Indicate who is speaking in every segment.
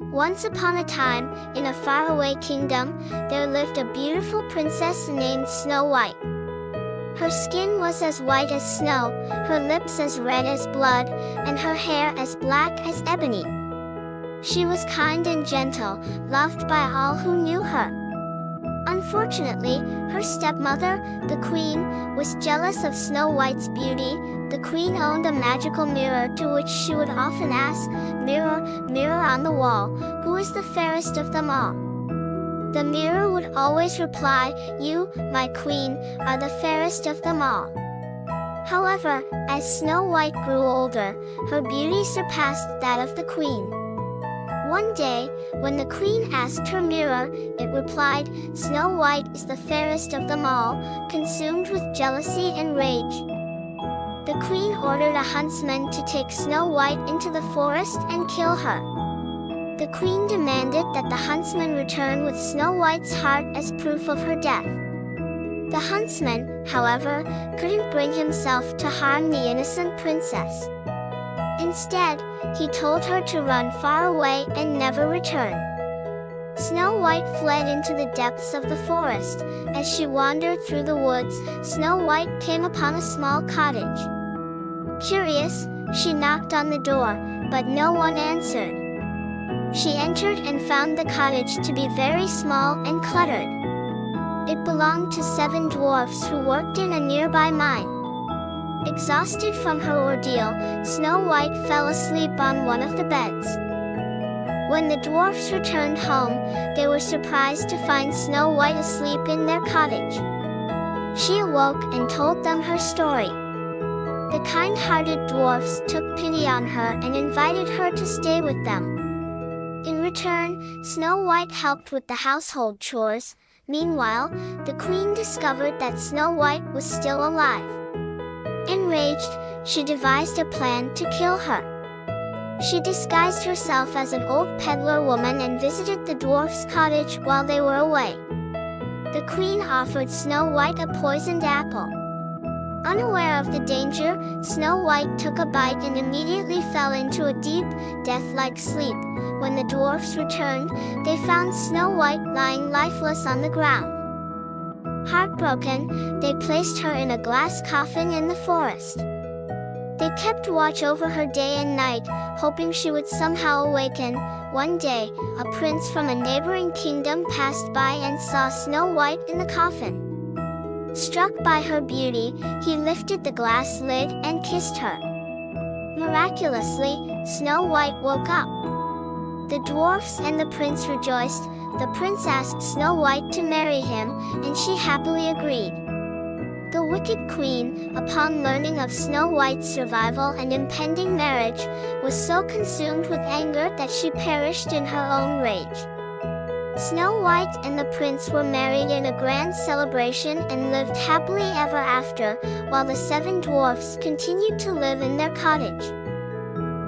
Speaker 1: Once upon a time, in a faraway kingdom, there lived a beautiful princess named Snow White. Her skin was as white as snow, her lips as red as blood, and her hair as black as ebony. She was kind and gentle, loved by all who knew her. Unfortunately, her stepmother, the queen, was jealous of Snow White's beauty. The queen owned a magical mirror to which she would often ask, "Mirror, mirror on the wall, who is the fairest of them all?" The mirror would always reply, "You, my queen, are the fairest of them all." However, as Snow White grew older, her beauty surpassed that of the queen. One day, when the queen asked her mirror, it replied, "Snow White is the fairest of them all," consumed with jealousy and rage. The queen ordered a huntsman to take Snow White into the forest and kill her. The queen demanded that the huntsman return with Snow White's heart as proof of her death. The huntsman, however, couldn't bring himself to harm the innocent princess. Instead, he told her to run far away and never return. Snow White fled into the depths of the forest. As she wandered through the woods, Snow White came upon a small cottage. Curious, she knocked on the door, but no one answered. She entered and found the cottage to be very small and cluttered. It belonged to 7 dwarfs who worked in a nearby mine. Exhausted from her ordeal, Snow White fell asleep on one of the beds. When the dwarfs returned home, they were surprised to find Snow White asleep in their cottage. She awoke and told them her story. The kind-hearted dwarfs took pity on her and invited her to stay with them. In return, Snow White helped with the household chores. Meanwhile, the queen discovered that Snow White was still alive. Enraged, she devised a plan to kill her. She disguised herself as an old peddler woman and visited the dwarf's cottage while they were away. The queen offered Snow White a poisoned apple. Unaware of the danger, Snow White took a bite and immediately fell into a deep, death-like sleep. When the dwarfs returned, they found Snow White lying lifeless on the ground. Heartbroken, they placed her in a glass coffin in the forest. They kept watch over her day and night, hoping she would somehow awaken. One day, a prince from a neighboring kingdom passed by and saw Snow White in the coffin. Struck by her beauty, he lifted the glass lid and kissed her. Miraculously, Snow White woke up. The dwarfs and the prince rejoiced. The prince asked Snow White to marry him, and she happily agreed. The wicked queen, upon learning of Snow White's survival and impending marriage, was so consumed with anger that she perished in her own rage. Snow White and the prince were married in a grand celebration and lived happily ever after, while the 7 dwarfs continued to live in their cottage.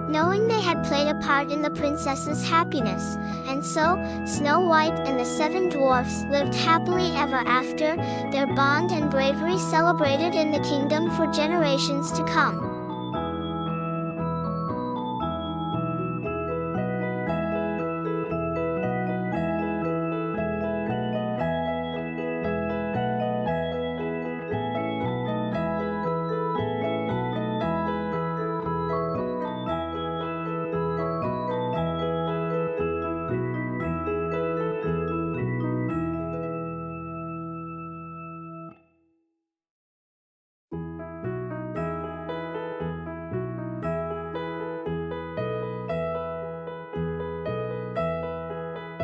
Speaker 1: Knowing they had played a part in the princess's happiness, and so, Snow White and the 7 dwarfs lived happily ever after, their bond and bravery celebrated in the kingdom for generations to come.